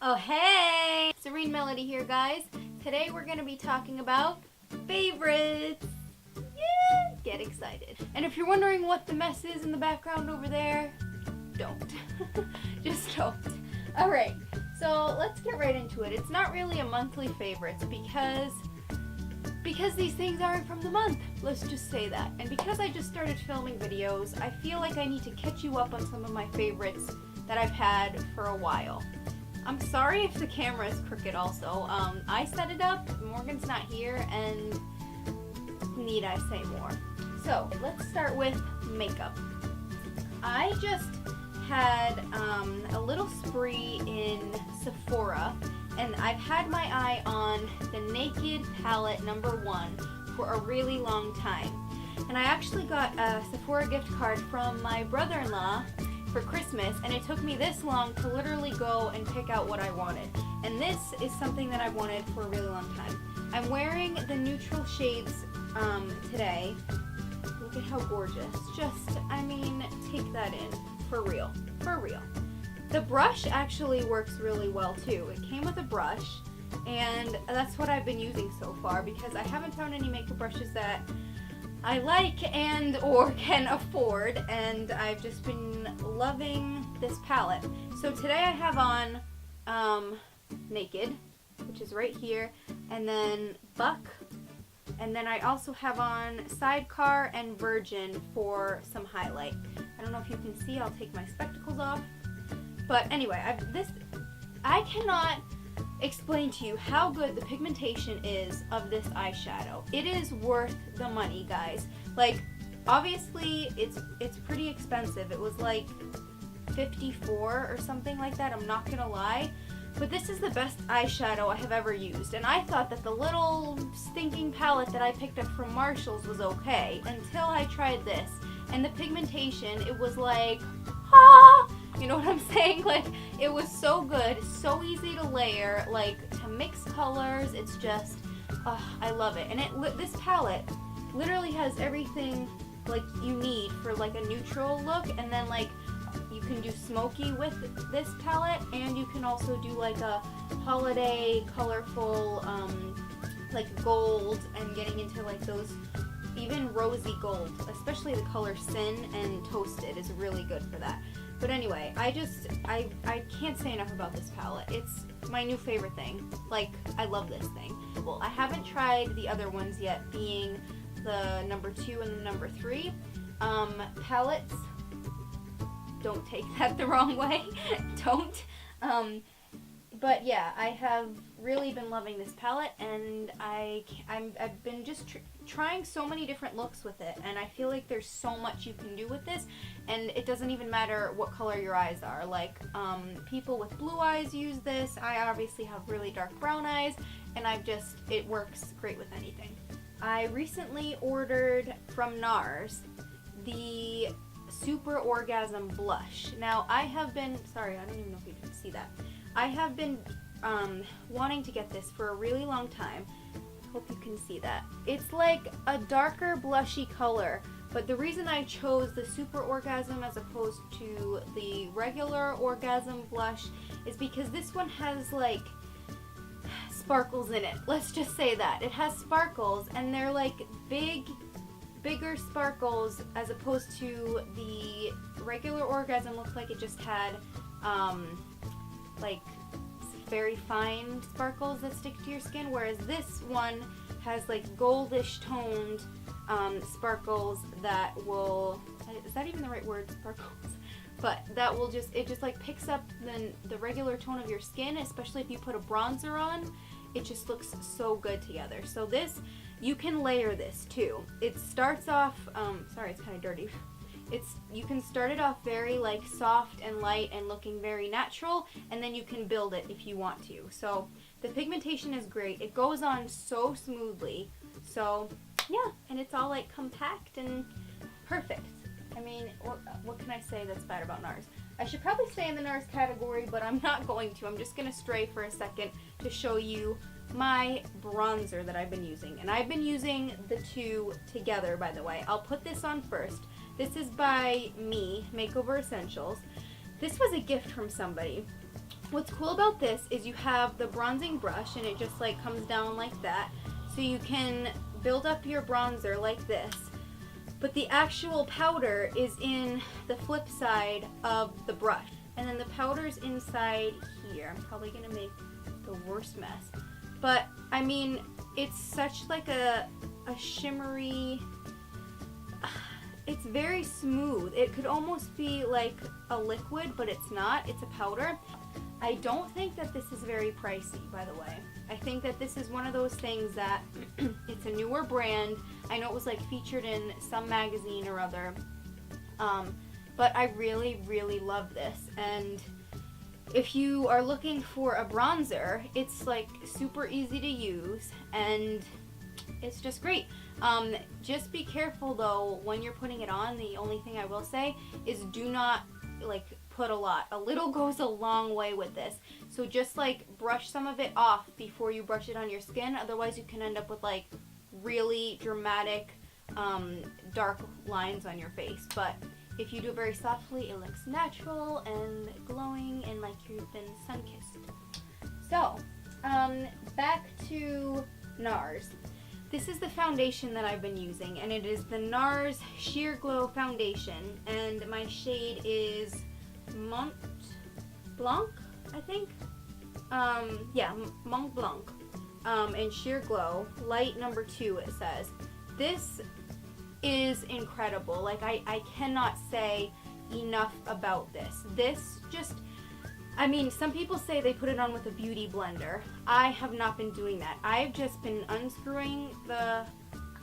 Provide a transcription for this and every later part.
Oh hey! Serene Melody here, guys. Today we're going to be talking about favorites. Yeah! Get excited. And if you're wondering what the mess is in the background over there, don't. Just don't. Alright, so let's get right into it. It's not really a monthly favorites because these things aren't from the month. Let's just say that. And because I just started filming videos, I feel like I need to catch you up on some of my favorites that I've had for a while. I'm sorry if the camera is crooked also. I set it up, Morgan's not here, and need I say more. So, let's start with makeup. I just had a little spree in Sephora, and I've had my eye on the Naked palette #1 for a really long time. And I actually got a Sephora gift card from my brother-in-law for Christmas, and it took me this long to literally go and pick out what I wanted. And this is something that I've wanted for a really long time. I'm wearing the neutral shades today. Look at how gorgeous. Just, I mean, take that in. For real. For real. The brush actually works really well too. It came with a brush, and that's what I've been using so far because I haven't found any makeup brushes that I like and or can afford, and I've just been loving this palette. So today I have on Naked, which is right here, and then Buck, and then I also have on Sidecar and Virgin for some highlight. I don't know if you can see, I'll take my spectacles off. But anyway, I cannot explain to you how good the pigmentation is of this eyeshadow. It is worth the money, guys. Like, obviously it's pretty expensive. It was like $54 or something like that, I'm not gonna lie. But this is the best eyeshadow I have ever used. And I thought that the little stinking palette that I picked up from Marshall's was okay until I tried this. And the pigmentation, it was like, ah! You know what I'm saying? Like, it was so good, so easy to layer, like, to mix colors. It's just, I love it. And this palette literally has everything, like, you need for, like, a neutral look. And then, like, you can do smoky with this palette. And you can also do, like, a holiday, colorful, like, gold. And getting into, like, those even rosy gold. Especially the color Sin and Toasted is really good for that. But anyway, I can't say enough about this palette. It's my new favorite thing. Like, I love this thing. Well, I haven't tried the other ones yet, being the #2 and the #3. Palettes, don't take that the wrong way. Don't. But yeah, I have really been loving this palette, and I've been just trying so many different looks with it, and I feel like there's so much you can do with this, and it doesn't even matter what color your eyes are. Like, people with blue eyes use this. I obviously have really dark brown eyes, and it works great with anything. I recently ordered from NARS the Super Orgasm Blush. Now, I have been, sorry, I don't even know if you can see that. I have been wanting to get this for a really long time. Hope you can see that. It's like a darker blushy color, but the reason I chose the Super Orgasm as opposed to the regular Orgasm Blush is because this one has like sparkles in it. Let's just say that. It has sparkles, and they're like bigger sparkles as opposed to the regular Orgasm. Looks like it just had like very fine sparkles that stick to your skin, whereas this one has like goldish toned sparkles that will, is that even the right word, sparkles? But that will just, it just like picks up the regular tone of your skin, especially if you put a bronzer on. It just looks so good together. So this, you can layer this too. It starts off, sorry, it's kind of dirty. You can start it off very like soft and light and looking very natural, and then you can build it if you want to. So the pigmentation is great. It goes on so smoothly. So yeah, and it's all like compact and perfect. I mean, what can I say that's bad about NARS? I should probably stay in the NARS category, but I'm not going to. I'm just going to stray for a second to show you my bronzer that I've been using. And I've been using the two together, by the way. I'll put this on first. This is by me, Makeover Essentials. This was a gift from somebody. What's cool about this is you have the bronzing brush and it just like comes down like that. So you can build up your bronzer like this. But the actual powder is in the flip side of the brush. And then the powder's inside here. I'm probably gonna make the worst mess. But I mean, it's such like a shimmery, it's very smooth. It could almost be like a liquid, but it's not. It's a powder. I don't think that this is very pricey, by the way. I think that this is one of those things that it's a newer brand. I know it was like featured in some magazine or other. But I really, really love this. And if you are looking for a bronzer, it's like super easy to use and it's just great. Just be careful though when you're putting it on. The only thing I will say is do not like put a lot. A little goes a long way with this. So just like brush some of it off before you brush it on your skin. Otherwise you can end up with like really dramatic dark lines on your face. But if you do it very softly, it looks natural and glowing and like you've been sun-kissed. So, back to NARS. This is the foundation that I've been using, and it is the NARS Sheer Glow Foundation, and my shade is Mont Blanc, I think? Yeah, Mont Blanc, and Sheer Glow, light number 2 it says. This is incredible. Like, I cannot say enough about this. This just, I mean, some people say they put it on with a beauty blender. I have not been doing that. I've just been unscrewing the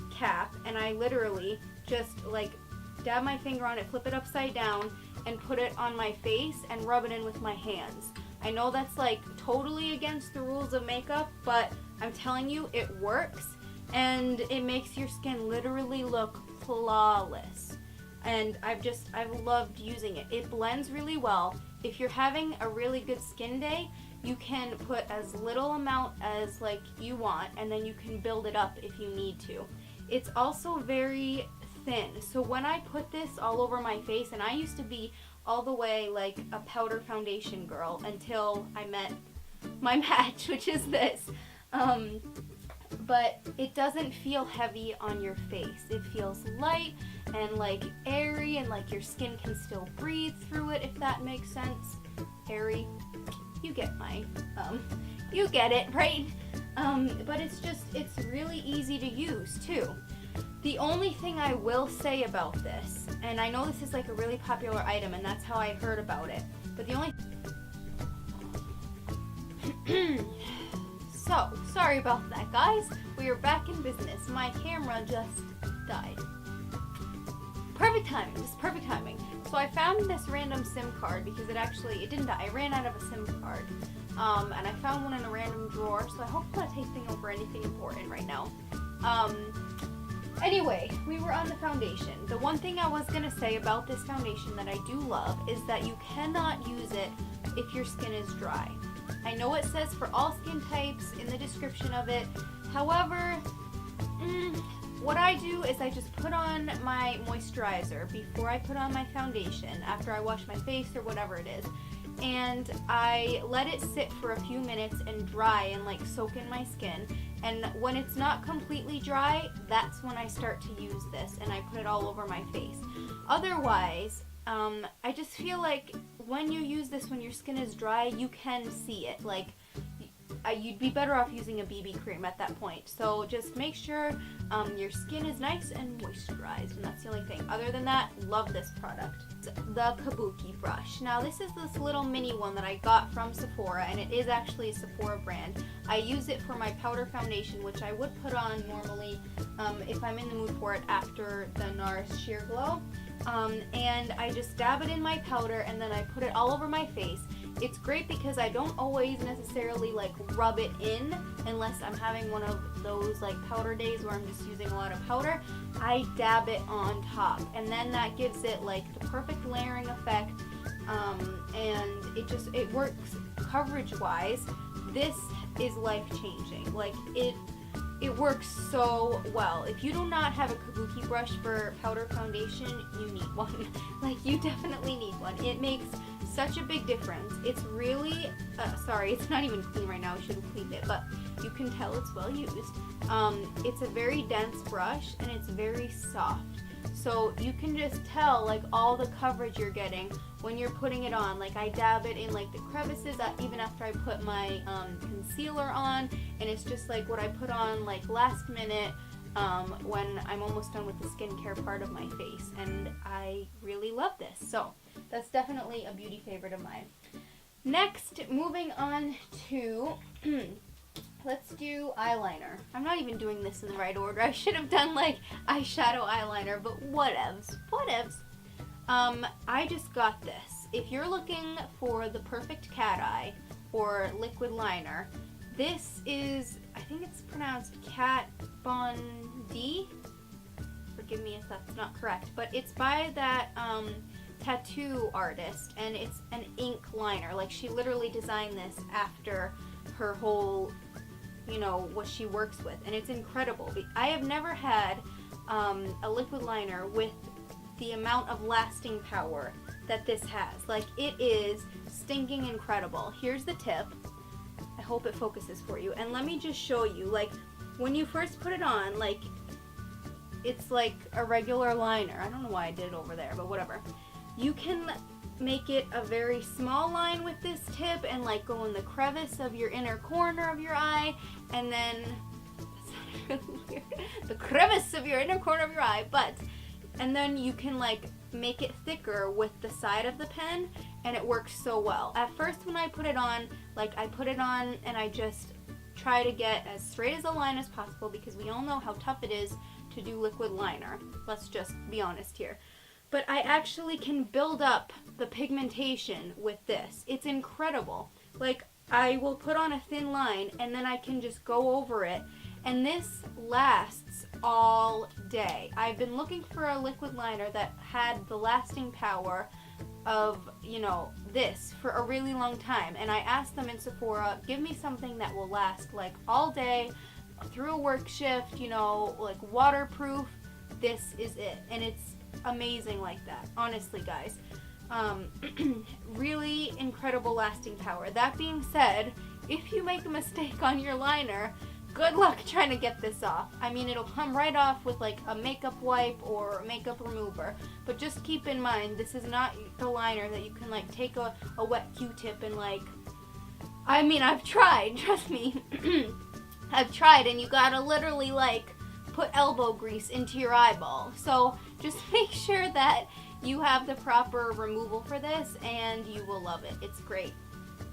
cap and I literally just like dab my finger on it, flip it upside down, and put it on my face and rub it in with my hands. I know that's like totally against the rules of makeup, but I'm telling you, it works and it makes your skin literally look flawless. And I've loved using it. It blends really well. If you're having a really good skin day, you can put as little amount as like you want, and then you can build it up if you need to. It's also very thin. So when I put this all over my face, and I used to be all the way like a powder foundation girl until I met my match, which is this. But it doesn't feel heavy on your face. It feels light and like airy, and like your skin can still breathe through it, if that makes sense. Airy, you get my, you get it, right? But it's really easy to use too. The only thing I will say about this, and I know this is like a really popular item and that's how I heard about it, but the only So, sorry about that, guys. We are back in business. My camera just died. Perfect timing, just perfect timing. So I found this random SIM card because it didn't die. I ran out of a SIM card. And I found one in a random drawer, so I hope I'm not taping over anything important right now. Anyway, we were on the foundation. The one thing I was gonna say about this foundation that I do love is that you cannot use it if your skin is dry. I know it says for all skin types in the description of it. However, what I do is I just put on my moisturizer before I put on my foundation, after I wash my face or whatever it is. And I let it sit for a few minutes and dry and like soak in my skin. And when it's not completely dry, that's when I start to use this and I put it all over my face. Otherwise, I just feel like when you use this when your skin is dry, you can see it. Like, you'd be better off using a BB cream at that point. So just make sure your skin is nice and moisturized, and that's the only thing. Other than that, love this product. The Kabuki brush. Now this is this little mini one that I got from Sephora, and it is actually a Sephora brand. I use it for my powder foundation, which I would put on normally if I'm in the mood for it after the NARS Sheer Glow. And I just dab it in my powder and then I put it all over my face. It's great because I don't always necessarily like rub it in unless I'm having one of those like powder days where I'm just using a lot of powder. I dab it on top and then that gives it like the perfect layering effect, and it works coverage wise. This is life changing. Like, it works so well. If you do not have a kabuki brush for powder foundation, you need one. Like, you definitely need one. It makes such a big difference. It's really, sorry, it's not even clean right now. I should have cleaned it, but you can tell it's well used. It's a very dense brush and it's very soft. So you can just tell like all the coverage you're getting when you're putting it on. Like, I dab it in like the crevices even after I put my concealer on, and it's just like what I put on like last minute when I'm almost done with the skincare part of my face, and I really love this. So that's definitely a beauty favorite of mine. Next, moving on to let's do eyeliner. I'm not even doing this in the right order. I should have done like eyeshadow eyeliner, but whatevs. I just got this. If you're looking for the perfect cat eye or liquid liner, this is, I think it's pronounced Kat Von D. Forgive me if that's not correct, but it's by that tattoo artist, and it's an ink liner. Like, she literally designed this after her whole, you know, what she works with, and it's incredible. I have never had a liquid liner with the amount of lasting power that this has. Like, it is stinking incredible. Here's the tip. I hope it focuses for you, and let me just show you, like, when you first put it on, like, it's like a regular liner. I don't know why I did it over there, but whatever. You can make it a very small line with this tip and like go in the crevice of your inner corner of your eye, and then that sounded really weird. The crevice of your inner corner of your eye, and then you can like make it thicker with the side of the pen, and it works so well. At first when I put it on, like, I put it on and I just try to get as straight as a line as possible, because we all know how tough it is to do liquid liner. Let's just be honest here. But I actually can build up the pigmentation with this. It's incredible. Like, I will put on a thin line and then I can just go over it, and this lasts all day. I've been looking for a liquid liner that had the lasting power of, you know, this for a really long time, and I asked them in Sephora, give me something that will last like all day through a work shift, you know, like waterproof. This is it, and it's amazing like that, honestly, guys. Really incredible lasting power. That being said, if you make a mistake on your liner, good luck trying to get this off. I mean, it'll come right off with like a makeup wipe or makeup remover, but just keep in mind, this is not the liner that you can like take a wet Q-tip and like, I mean, I've tried, trust me. I've tried, and you gotta literally like put elbow grease into your eyeball. So just make sure that you have the proper removal for this, and you will love it. It's great.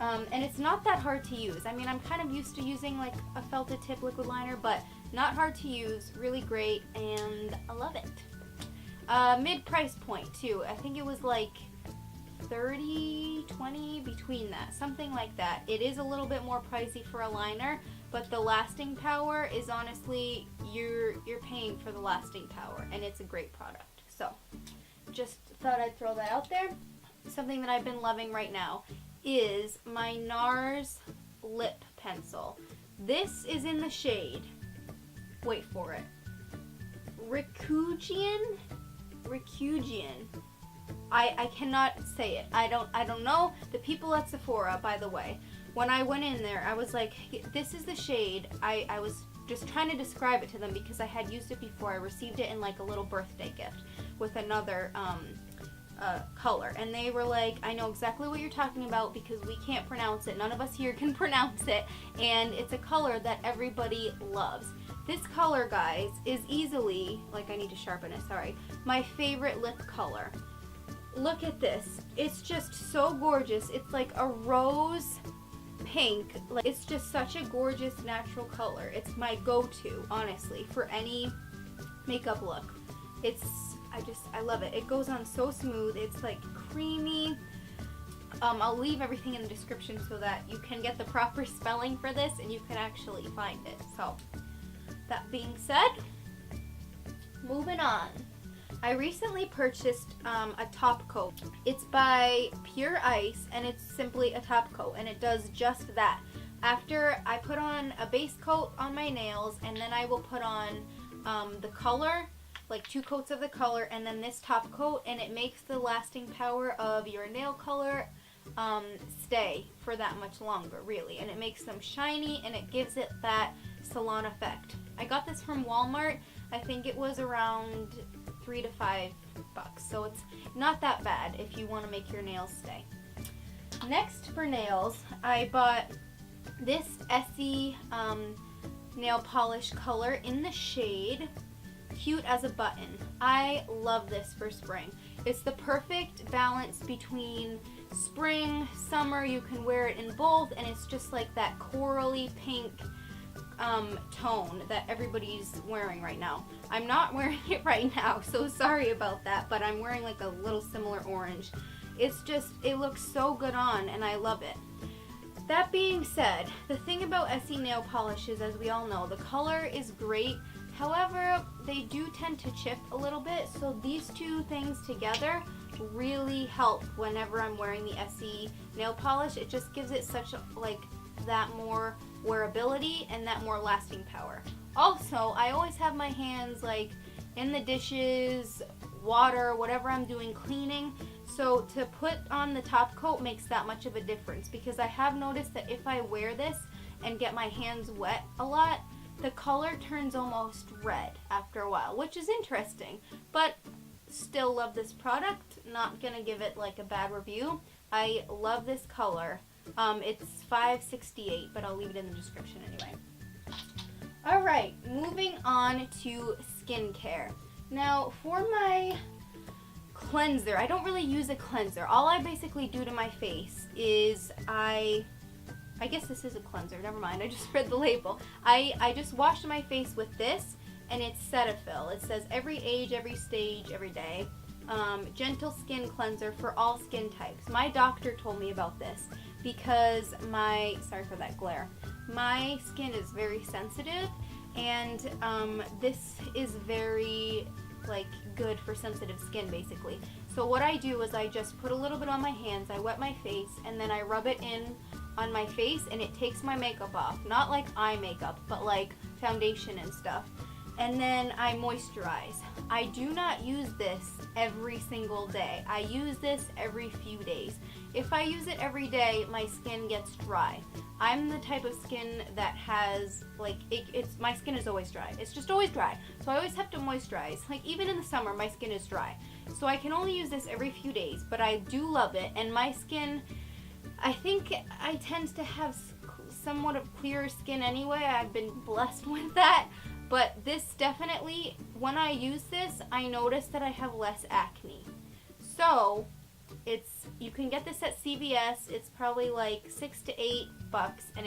And it's not that hard to use. I mean, I'm kind of used to using like a felted tip liquid liner, but not hard to use, really great, and I love it. Mid-price point too. I think it was like 30, 20, between that, something like that. It is a little bit more pricey for a liner, but the lasting power is honestly, you're paying for the lasting power, and it's a great product. So just thought I'd throw that out there. Something that I've been loving right now is my NARS lip pencil. This is in the shade, wait for it, Ricugian. I cannot say it. I don't know. The people at Sephora, by the way, when I went in there, I was like, this is the shade. I was just trying to describe it to them because I had used it before. I received it in like a little birthday gift with another color, and they were like, I know exactly what you're talking about because we can't pronounce it. None of us here can pronounce it, and it's a color that everybody loves. This color, guys, is easily, like, I need to sharpen it, sorry, my favorite lip color. Look at this. It's just so gorgeous. It's like a rose pink. Like, it's just such a gorgeous natural color. It's my go-to, honestly, for any makeup look. I love it. It goes on so smooth. It's like creamy. I'll leave everything in the description so that you can get the proper spelling for this and you can actually find it. So, that being said, moving on. I recently purchased a top coat. It's by Pure Ice, and it's simply a top coat, and it does just that. After I put on a base coat on my nails, and then I will put on the color, like 2 coats of the color, and then this top coat, and it makes the lasting power of your nail color stay for that much longer, really. And it makes them shiny, and it gives it that salon effect. I got this from Walmart. I think it was around $3 to $5, so it's not that bad if you want to make your nails stay. Next for nails, I bought this Essie nail polish color in the shade Cute as a Button. I love this for spring. It's the perfect balance between spring, summer. You can wear it in both, and it's just like that corally pink tone that everybody's wearing right now. I'm not wearing it right now, so sorry about that, but I'm wearing like a little similar orange. It's just, it looks so good on, and I love it. That being said, the thing about Essie nail polishes, as we all know, the color is great. However, they do tend to chip a little bit, so these two things together really help whenever I'm wearing the Essie nail polish. It just gives it such like that more wearability and that more lasting power. Also, I always have my hands like in the dishes, water, whatever I'm doing cleaning. So to put on the top coat makes that much of a difference, because I have noticed that if I wear this and get my hands wet a lot, the color turns almost red after a while, which is interesting, but still love this product. Not gonna give it like a bad review. I love this color. It's $5.68, but I'll leave it in the description anyway. Alright, moving on to skincare. Now, for my cleanser, I don't really use a cleanser. All I basically do to my face is I guess this is a cleanser, never mind, I just read the label. I just wash my face with this, and it's Cetaphil. It says every age, every stage, every day. Gentle skin cleanser for all skin types. My doctor told me about this because sorry for that glare, my skin is very sensitive, and this is very like good for sensitive skin basically. So what I do is I just put a little bit on my hands, I wet my face, and then I rub it in on my face, and it takes my makeup off. Not like eye makeup, but like foundation and stuff. And then I moisturize. I do not use this every single day. I use this every few days. If I use it every day, my skin gets dry. I'm the type of skin that has like my skin is always dry. It's just always dry. So I always have to moisturize. Like even in the summer, my skin is dry. So I can only use this every few days, but I do love it, and my skin, I think I tend to have somewhat of clearer skin anyway. I've been blessed with that. But this definitely, when I use this, I notice that I have less acne. So, you can get this at CVS. It's probably like $6 to $8, and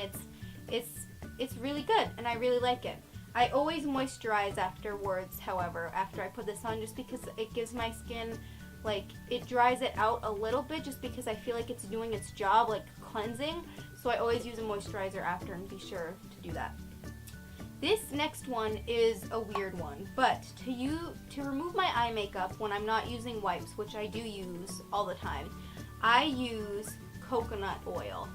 it's really good, and I really like it. I always moisturize afterwards, however, after I put this on, just because it gives my skin, like, it dries it out a little bit, just because I feel like it's doing its job, like cleansing. So I always use a moisturizer after and be sure to do that. This next one is a weird one, but to remove my eye makeup when I'm not using wipes, which I do use all the time, I use coconut oil.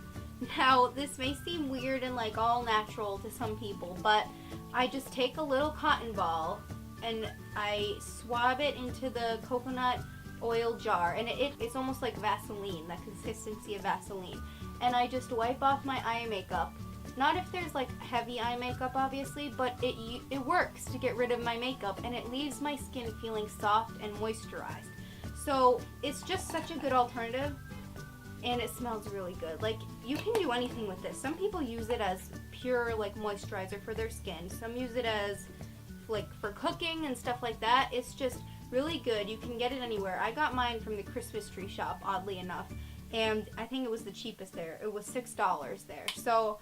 Now, this may seem weird and like all natural to some people, but I just take a little cotton ball and I swab it into the coconut oil jar, and it's almost like Vaseline, that consistency of Vaseline. And I just wipe off my eye makeup. Not if there's like heavy eye makeup, obviously, but it works to get rid of my makeup, and it leaves my skin feeling soft and moisturized. So it's just such a good alternative, and it smells really good. Like, you can do anything with this. Some people use it as pure like moisturizer for their skin. Some use it as like for cooking and stuff like that. It's just really good. You can get it anywhere. I got mine from the Christmas tree shop, oddly enough, and I think it was the cheapest there. It was $6 there. So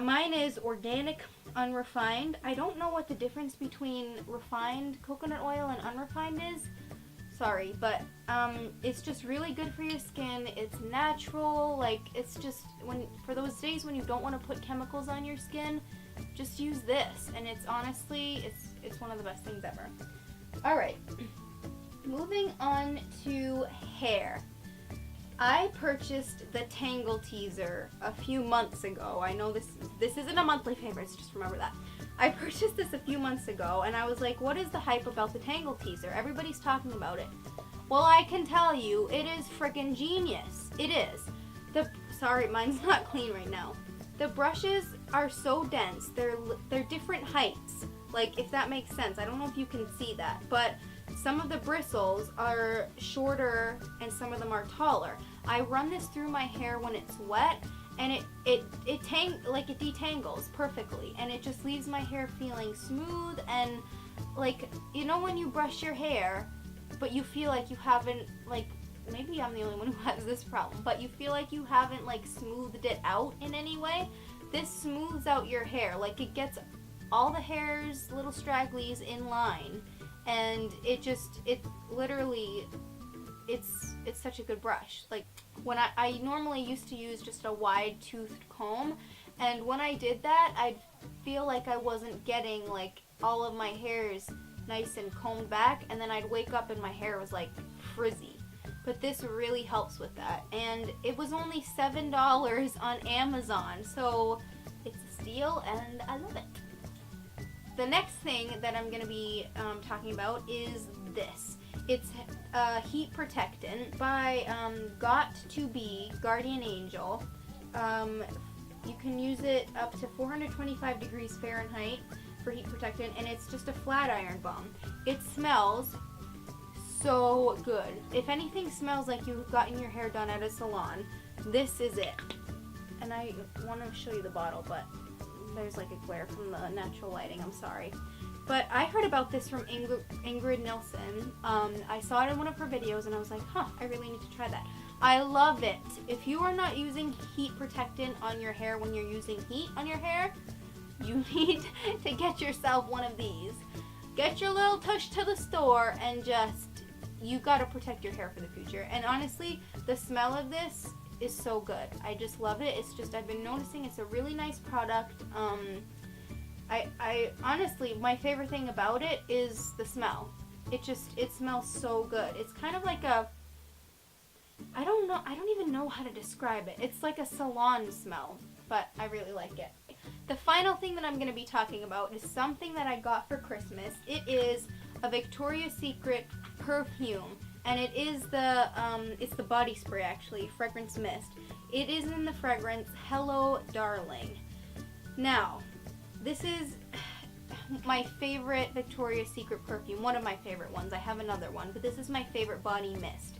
mine is organic, unrefined. I don't know what the difference between refined coconut oil and unrefined is. Sorry, but it's just really good for your skin. It's natural. Like, it's just for those days when you don't want to put chemicals on your skin, just use this. And it's honestly, it's one of the best things ever. All right, moving on to hair. I purchased the Tangle Teaser a few months ago. I know this isn't a monthly favorite, so just remember that. I purchased this a few months ago, and I was like, what is the hype about the Tangle Teaser? Everybody's talking about it. Well, I can tell you, it is freaking genius. It is. Sorry, mine's not clean right now. The brushes are so dense. They're different heights. Like, if that makes sense. I don't know if you can see that, but some of the bristles are shorter and some of them are taller. I run this through my hair when it's wet, and it detangles perfectly, and it just leaves my hair feeling smooth and like, you know when you brush your hair but you feel like you haven't, like, maybe I'm the only one who has this problem, but you feel like you haven't like smoothed it out in any way. This smooths out your hair. Like, it gets all the hairs, little stragglies in line, and it's such a good brush. Like, when I normally used to use just a wide toothed comb, and when I did that, I'd feel like I wasn't getting like all of my hairs nice and combed back, and then I'd wake up and my hair was like frizzy. But this really helps with that, and it was only $7 on Amazon, so it's a steal and I love it. The next thing that I'm going to be talking about is this. It's Heat Protectant by Gaurdian Angel. You can use it up to 425 degrees Fahrenheit for heat protectant, and it's just a flat iron balm. It smells so good. If anything smells like you've gotten your hair done at a salon, this is it. And I want to show you the bottle, but there's like a glare from the natural lighting, I'm sorry. But I heard about this from Ingrid Nilsson. I saw it in one of her videos and I was like, I really need to try that. I love it. If you are not using heat protectant on your hair when you're using heat on your hair, you need to get yourself one of these. Get your little tush to the store and you gotta protect your hair for the future. And honestly, the smell of this is so good. I just love it. I've been noticing it's a really nice product. I honestly, my favorite thing about it is the smell. It smells so good. It's kind of like I don't even know how to describe it. It's like a salon smell, but I really like it. The final thing that I'm going to be talking about is something that I got for Christmas. It is a Victoria's Secret perfume, and it is it's the body spray, actually, fragrance mist. It is in the fragrance Hello Darling. Now, this is my favorite Victoria's Secret perfume, one of my favorite ones. I have another one, but this is my favorite body mist.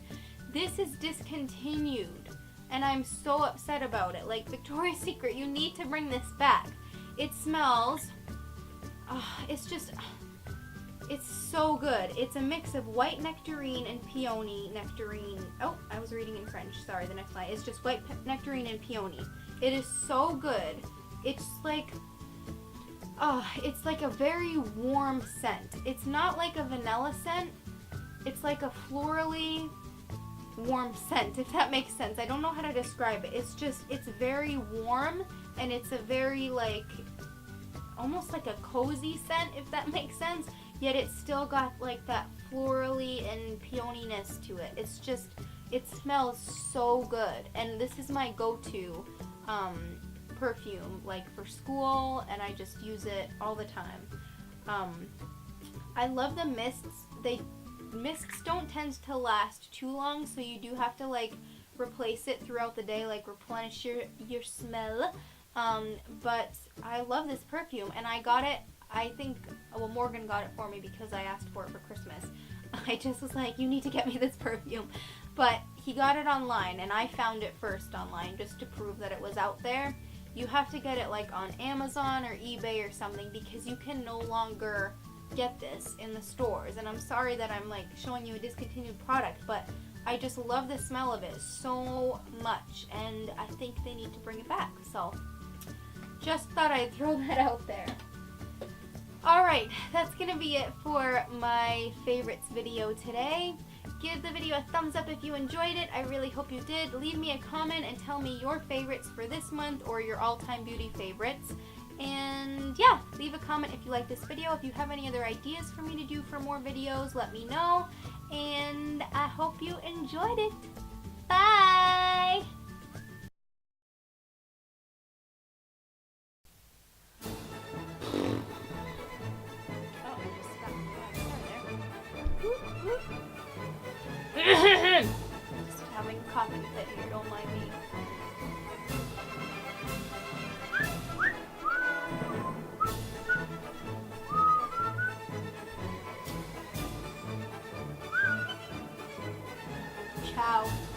This is discontinued, and I'm so upset about it. Like, Victoria's Secret, you need to bring this back. It smells, it's so good. It's a mix of white nectarine and peony nectarine. Oh, I was reading in French. Sorry, the next line. It's just white nectarine and peony. It is so good. It's like a very warm scent. It's not like a vanilla scent. It's like a florally warm scent, if that makes sense. I don't know how to describe it. It's very warm, and it's a very almost like a cozy scent, if that makes sense. Yet it's still got like that florally and peoniness to it. It smells so good, and this is my go-to perfume, like for school, and I just use it all the time. I love the mists. Mists don't tend to last too long, so you do have to replace it throughout the day, replenish your smell. But I love this perfume, and I got it, Morgan got it for me because I asked for it for Christmas. I just was like, you need to get me this perfume. But he got it online, and I found it first online just to prove that it was out there. You have to get it on Amazon or eBay or something, because you can no longer get this in the stores. And I'm sorry that I'm showing you a discontinued product, but I just love the smell of it so much, and I think they need to bring it back. So just thought I'd throw that out there. Alright, that's gonna be it for my favorites video today. Give the video a thumbs up if you enjoyed it. I really hope you did. Leave me a comment and tell me your favorites for this month, or your all-time beauty favorites. And yeah, leave a comment if you like this video. If you have any other ideas for me to do for more videos, let me know. And I hope you enjoyed it. Bye! coughing a bit here, don't mind me. Ciao.